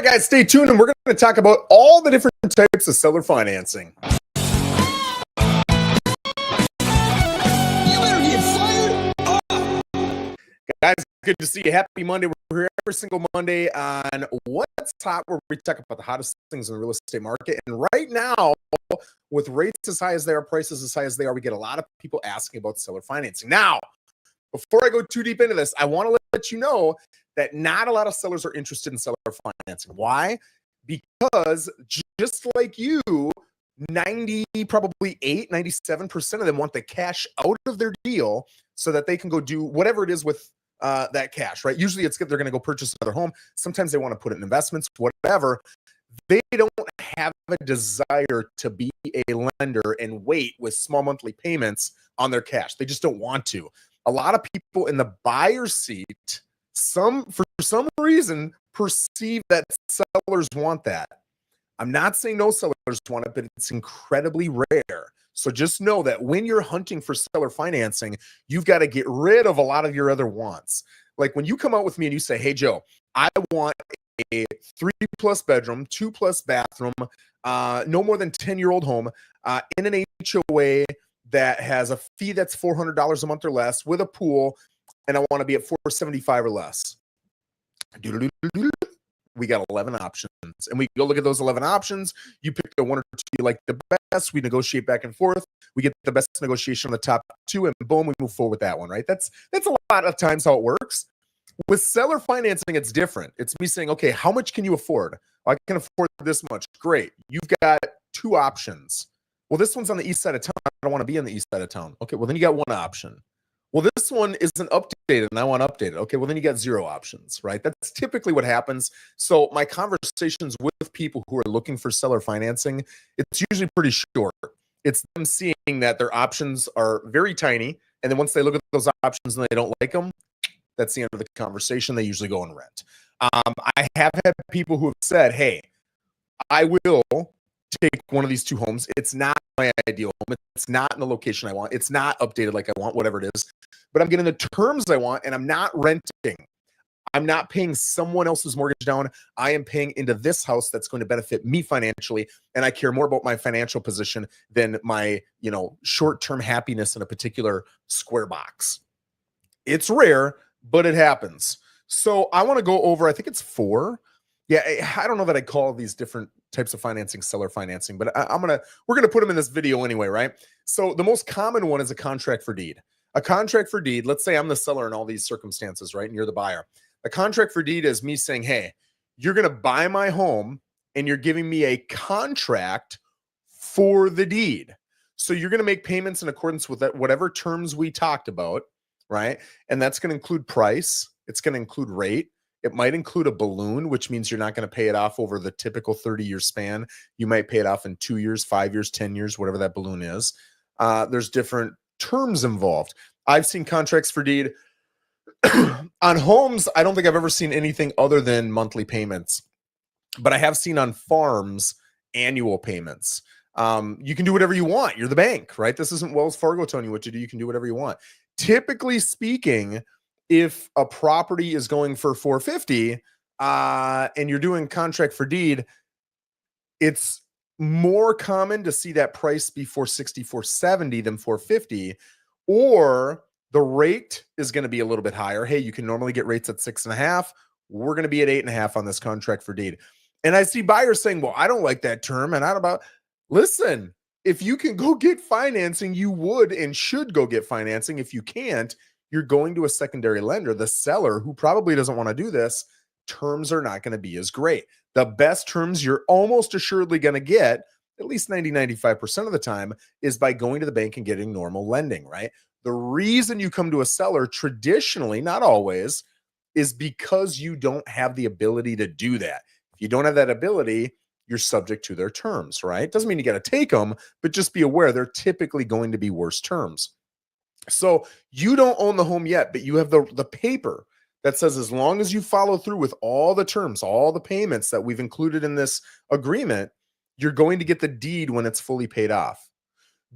guys, stay tuned, and we're going to talk about all the different types of seller financing. Guys, good to see you. Happy Monday. We're here every single Monday on What's Hot, where we talk about the hottest things in the real estate market. And right now, with rates as high as they are, prices as high as they are, we get a lot of people asking about seller financing. Now, before I go too deep into this, I want to let you know that not a lot of sellers are interested in seller financing. Why? Because just like you, 97% of them want the cash out of their deal so that they can go do whatever it is with that cash, right? Usually it's good. They're going to go purchase another home. Sometimes they want to put it in investments, whatever. They don't have a desire to be a lender and wait with small monthly payments on their cash. They just don't want to. A lot of people in the buyer's seat, for some reason, perceive that sellers want that. I'm not saying no sellers want it, but it's incredibly rare. So just know that when you're hunting for seller financing, you've got to get rid of a lot of your other wants. Like when you come out with me and you say, hey, Joe, I want a 3+ bedroom, 2+ bathroom, no more than 10-year-old home in an HOA that has a fee that's $400 a month or less with a pool, and I want to be at $475 or less. We got 11 options, and we go look at those 11 options. You pick the one or two you like the best. We negotiate back and forth. We get the best negotiation on the top two, and boom, we move forward with that one, right? That's a lot of times how it works. With seller financing, it's different. It's me saying, okay, how much can you afford? I can afford this much. Great. You've got two options. Well, this one's on the east side of town. I don't want to be on the east side of town. Okay, well, then you got one option. Well, this one isn't updated, and I want updated. Okay, well, then you got 0 options, right? That's typically what happens. So my conversations with people who are looking for seller financing, it's usually pretty short. It's them seeing that their options are very tiny, and then once they look at those options and they don't like them, that's the end of the conversation. They usually go and rent. I have had people who have said, hey, I will take one of these two homes. It's not my ideal home. It's not in the location I want. It's not updated like I want, whatever it is. But I'm getting the terms I want, and I'm not renting. I'm not paying someone else's mortgage down. I am paying into this house that's going to benefit me financially, and I care more about my financial position than my, short-term happiness in a particular square box. It's rare, but it happens. So I want to go over, I think it's 4. Yeah, I don't know that I call these different types of financing seller financing, but we're gonna put them in this video anyway, right? So the most common one is a contract for deed. A contract for deed, let's say I'm the seller in all these circumstances, right? And you're the buyer. A contract for deed is me saying, hey, you're gonna buy my home and you're giving me a contract for the deed. So you're gonna make payments in accordance with that, whatever terms we talked about, right? And that's gonna include price, it's gonna include rate. It might include a balloon, which means you're not going to pay it off over the typical 30-year span. You might pay it off in 2 years, 5 years, 10 years, whatever that balloon is. There's different terms involved. I've seen contracts for deed. On homes, I don't think I've ever seen anything other than monthly payments. But I have seen on farms annual payments. You can do whatever you want. You're the bank, right? This isn't Wells Fargo telling you what to do. You can do whatever you want. Typically speaking, if a property is going for $450 and you're doing contract for deed, it's more common to see that price be $460, $470 than $450, or the rate is going to be a little bit higher. Hey, you can normally get rates at 6.5. We're going to be at 8.5 on this contract for deed. And I see buyers saying, well, I don't like that term. And listen, if you can go get financing, you would and should go get financing. If you can't, you're going to a secondary lender. The seller, who probably doesn't want to do this, terms are not going to be as great. The best terms you're almost assuredly going to get, at least 95% of the time, is by going to the bank and getting normal lending, right? The reason you come to a seller traditionally, not always, is because you don't have the ability to do that. If you don't have that ability, you're subject to their terms, right? Doesn't mean you got to take them, but just be aware they're typically going to be worse terms. So you don't own the home yet, but you have the paper that says as long as you follow through with all the terms, all the payments that we've included in this agreement, you're going to get the deed when it's fully paid off.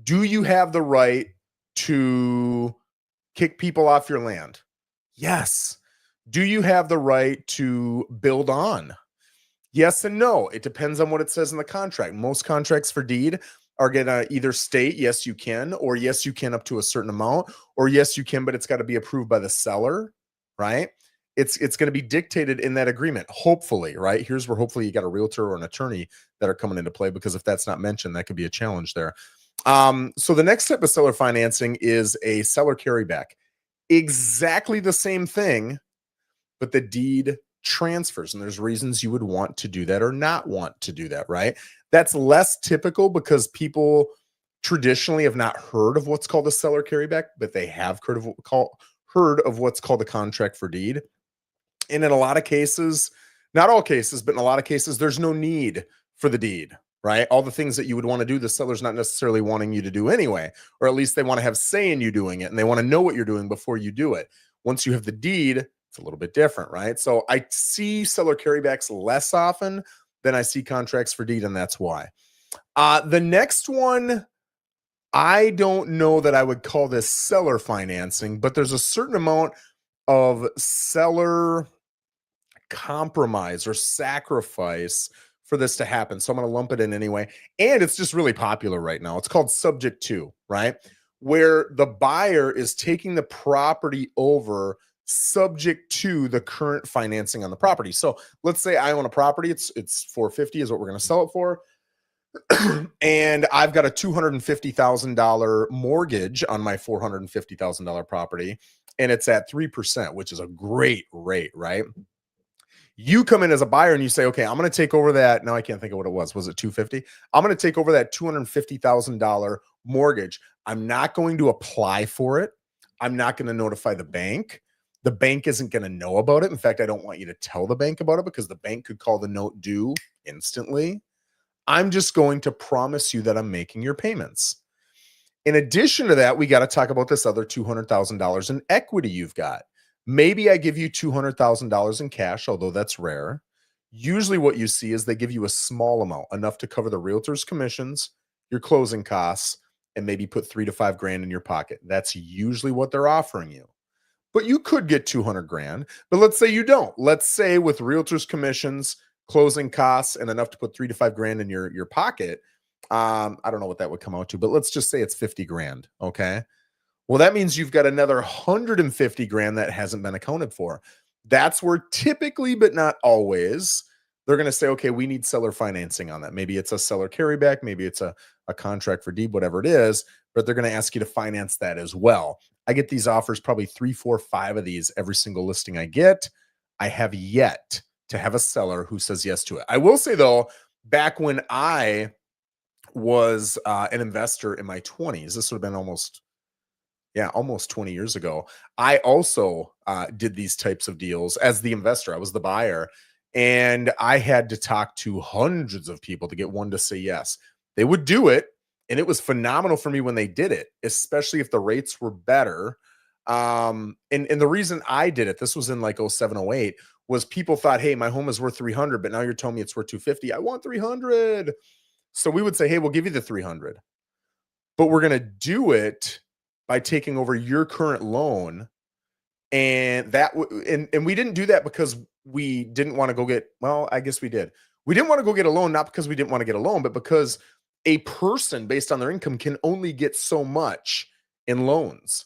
Do you have the right to kick people off your land? Yes. Do you have the right to build on? Yes and no. It depends on what it says in the contract. Most contracts for deed are going to either state, yes, you can, or yes, you can up to a certain amount, or yes, you can, but it's got to be approved by the seller, right? It's going to be dictated in that agreement, hopefully, right? Here's where hopefully you got a realtor or an attorney that are coming into play, because if that's not mentioned, that could be a challenge there. So the next step of seller financing is a seller carryback. Exactly the same thing, but the deed transfers, and there's reasons you would want to do that or not want to do that, right? That's less typical because people traditionally have not heard of what's called a seller carryback, but they have heard of what's called a contract for deed. And in a lot of cases, not all cases, but in a lot of cases, there's no need for the deed, right? All the things that you would want to do, the seller's not necessarily wanting you to do anyway, or at least they want to have say in you doing it, and they want to know what you're doing before you do it. Once you have the deed, it's a little bit different, right? So I see seller carrybacks less often than I see contracts for deed, and that's why. The next one, I don't know that I would call this seller financing, but there's a certain amount of seller compromise or sacrifice for this to happen. So I'm going to lump it in anyway. And it's just really popular right now. It's called subject to, right? Where the buyer is taking the property over subject to the current financing on the property. So let's say I own a property. It's 450 is what we're going to sell it for. And I've got a $250,000 mortgage on my $450,000 property, and it's at 3%, which is a great rate, right? You come in as a buyer and you say, okay, I'm going to take over that. Now I can't think of what it was. Was it 250? I'm going to take over that $250,000 mortgage. I'm not going to apply for it. I'm not going to notify the bank. The bank isn't going to know about it. In fact, I don't want you to tell the bank about it because the bank could call the note due instantly. I'm just going to promise you that I'm making your payments. In addition to that, we got to talk about this other $200,000 in equity you've got. Maybe I give you $200,000 in cash, although that's rare. Usually what you see is they give you a small amount, enough to cover the realtor's commissions, your closing costs, and maybe put 3 to 5 grand in your pocket. That's usually what they're offering you. But you could get 200 grand, but let's say you don't. Let's say with realtor's commissions, closing costs, and enough to put 3 to 5 grand in your pocket. I don't know what that would come out to, but let's just say it's 50 grand. Okay. Well, that means you've got another 150 grand that hasn't been accounted for. That's where typically, but not always, they're going to say, okay, we need seller financing on that. Maybe it's a seller carryback, maybe it's a contract for deed, whatever it is, but they're going to ask you to finance that as well. I get these offers, probably 3, 4, 5 of these every single listing I get. I have yet to have a seller who says yes to it. I will say though, back when I was an investor in my 20s, this would have been almost 20 years ago. I also did these types of deals as the investor. I was the buyer, and I had to talk to hundreds of people to get one to say yes. They would do it, and it was phenomenal for me when they did it, especially if the rates were better. And the reason I did it, this was in like 07, 08, was people thought, hey, my home is worth 300, but now you're telling me it's worth 250. I want 300. So we would say, hey, we'll give you the 300, but we're going to do it by taking over your current loan. And and we didn't do that because we didn't want to go get, well, I guess we did. We didn't want to go get a loan, not because we didn't want to get a loan, but because a person based on their income can only get so much in loans.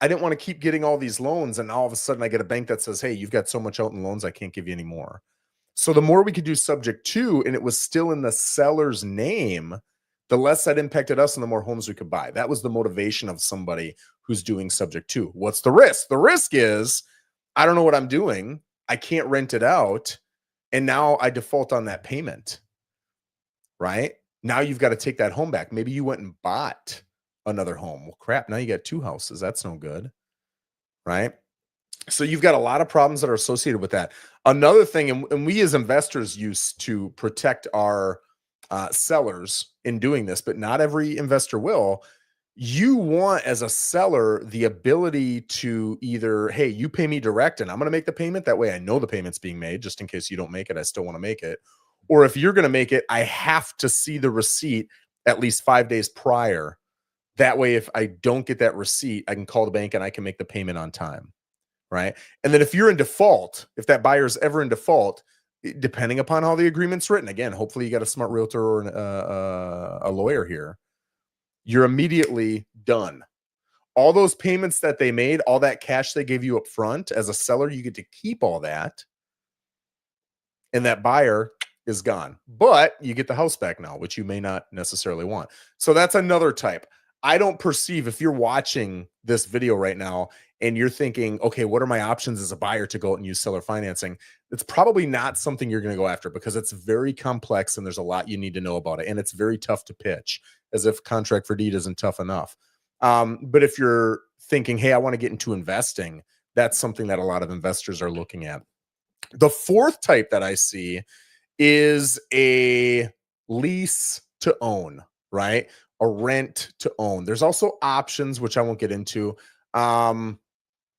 I didn't want to keep getting all these loans, and all of a sudden I get a bank that says, hey, you've got so much out in loans, I can't give you any more. So the more we could do subject to, and it was still in the seller's name, the less that impacted us and the more homes we could buy. That was the motivation of somebody who's doing subject to. What's the risk? The risk is I don't know what I'm doing. I can't rent it out. And now I default on that payment, right? Now you've got to take that home back. Maybe you went and bought another home. Well, crap. Now you got 2 houses. That's no good, right? So you've got a lot of problems that are associated with that. Another thing, and we as investors used to protect our sellers in doing this, but not every investor will. You want, as a seller, the ability to either, hey, you pay me direct and I'm going to make the payment. That way I know the payment's being made. Just in case you don't make it, I still want to make it. Or if you're going to make it, I have to see the receipt at least 5 days prior. That way, if I don't get that receipt, I can call the bank and I can make the payment on time. Right. And then if you're in default, if that buyer is ever in default, depending upon how the agreement's written, again, hopefully you got a smart realtor or a lawyer here, you're immediately done. All those payments that they made, all that cash they gave you up front, as a seller, you get to keep all that. And that buyer is gone. But you get the house back now, which you may not necessarily want. So that's another type. I don't perceive, if you're watching this video right now and you're thinking, okay, what are my options as a buyer to go out and use seller financing? It's probably not something you're going to go after, because it's very complex and there's a lot you need to know about it. And it's very tough to pitch, as if contract for deed isn't tough enough. But if you're thinking, hey, I want to get into investing, that's something that a lot of investors are looking at. The fourth type that I see is a lease to own, right? A rent to own. There's also options, which I won't get into. Well,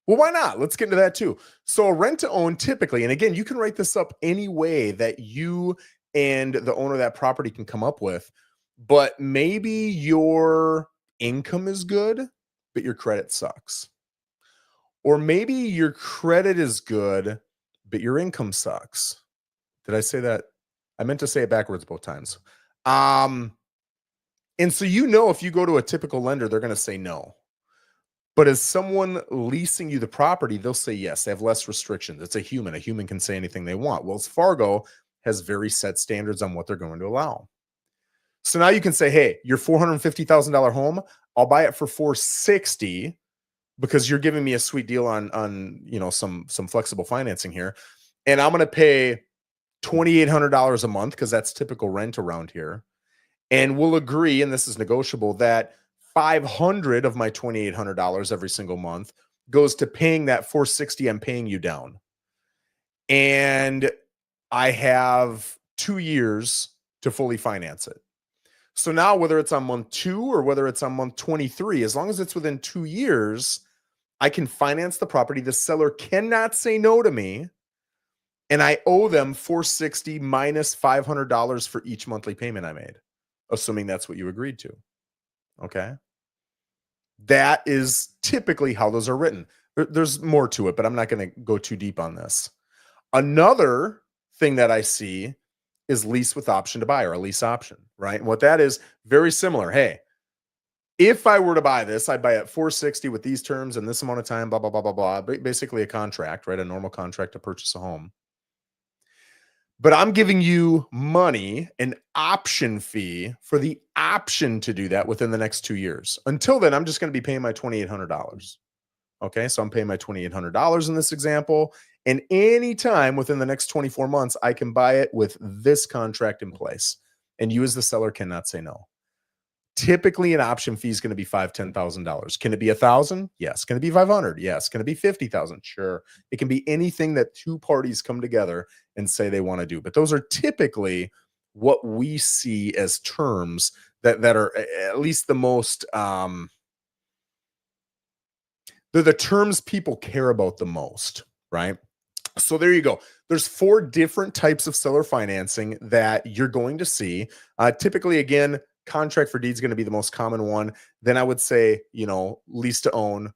why not? Let's get into that too. So a rent to own typically, and again, you can write this up any way that you and the owner of that property can come up with, but maybe your income is good, but your credit sucks. Or maybe your credit is good, but your income sucks. Did I say that? I meant to say it backwards both times. And so, if you go to a typical lender, they're going to say no. But as someone leasing you the property, they'll say yes. They have less restrictions. It's a human. A human can say anything they want. Wells Fargo has very set standards on what they're going to allow. So now you can say, hey, your $450,000 home, I'll buy it for $460,000 because you're giving me a sweet deal on some flexible financing here. And I'm going to pay $2,800 a month, because that's typical rent around here. And we'll agree, and this is negotiable, that $500 of my $2,800 every single month goes to paying that $460,000 I'm paying you down. And I have 2 years to fully finance it. So now, whether it's on month 2 or whether it's on month 23, as long as it's within 2 years, I can finance the property. The seller cannot say no to me. And I owe them $460,000 minus $500 for each monthly payment I made, assuming that's what you agreed to. Okay. That is typically how those are written. There's more to it, but I'm not going to go too deep on this. Another thing that I see is lease with option to buy, or a lease option, right? And what that is, very similar. Hey, if I were to buy this, I'd buy it $460,000 with these terms and this amount of time, blah, blah, blah, blah, blah. Basically a contract, right? A normal contract to purchase a home. But I'm giving you money, an option fee, for the option to do that within the next 2 years. Until then, I'm just going to be paying my $2,800. Okay, so I'm paying my $2,800 in this example. And anytime within the next 24 months, I can buy it with this contract in place. And you as the seller cannot say no. Typically, an option fee is going to be $5,000, $10,000. Can it be $1,000? Yes. Can it be $500? Yes. Can it be $50,000? Sure. It can be anything that two parties come together and say they want to do. But those are typically what we see as terms that are at least the most, they're the terms people care about the most, right? So there you go. There's 4 different types of seller financing that you're going to see. Typically, again, contract for deed is going to be the most common one. Then I would say, lease to own.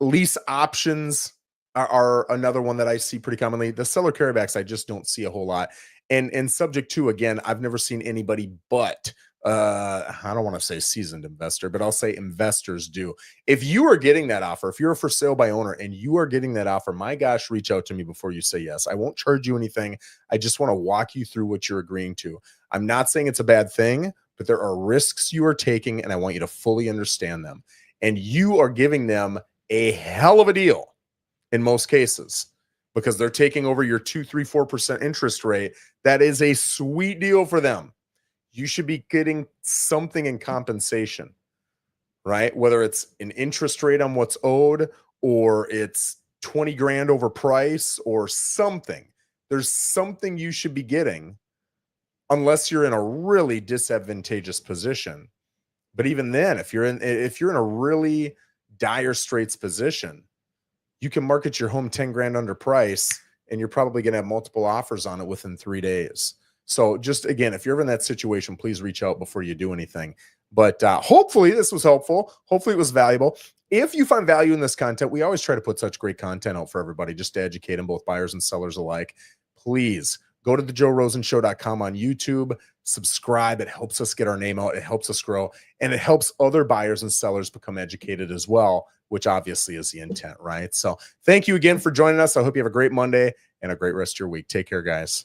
Lease options are another one that I see pretty commonly. The seller carrybacks, I just don't see a whole lot. And subject to, again, I've never seen anybody but, I don't want to say seasoned investor, but I'll say investors do. If you are getting that offer, if you're a for sale by owner and you are getting that offer, my gosh, reach out to me before you say yes. I won't charge you anything. I just want to walk you through what you're agreeing to. I'm not saying it's a bad thing, but there are risks you are taking, and I want you to fully understand them. And you are giving them a hell of a deal in most cases, because they're taking over your 2, 3, 4% interest rate. That is a sweet deal for them. You should be getting something in compensation, right? Whether it's an interest rate on what's owed, or it's 20 grand over price, or something. There's something you should be getting, unless you're in a really disadvantageous position. But even then, if you're in a really dire straits position, you can market your home 10 grand under price, and you're probably going to have multiple offers on it within 3 days. So just, again, if you're ever in that situation, please reach out before you do anything. But hopefully this was helpful. Hopefully it was valuable. If you find value in this content, we always try to put such great content out for everybody, just to educate them, both buyers and sellers alike. Please go to the joerosenshow.com on YouTube, subscribe. It helps us get our name out. It helps us grow, and it helps other buyers and sellers become educated as well, which obviously is the intent, right? So thank you again for joining us. I hope you have a great Monday and a great rest of your week. Take care, guys.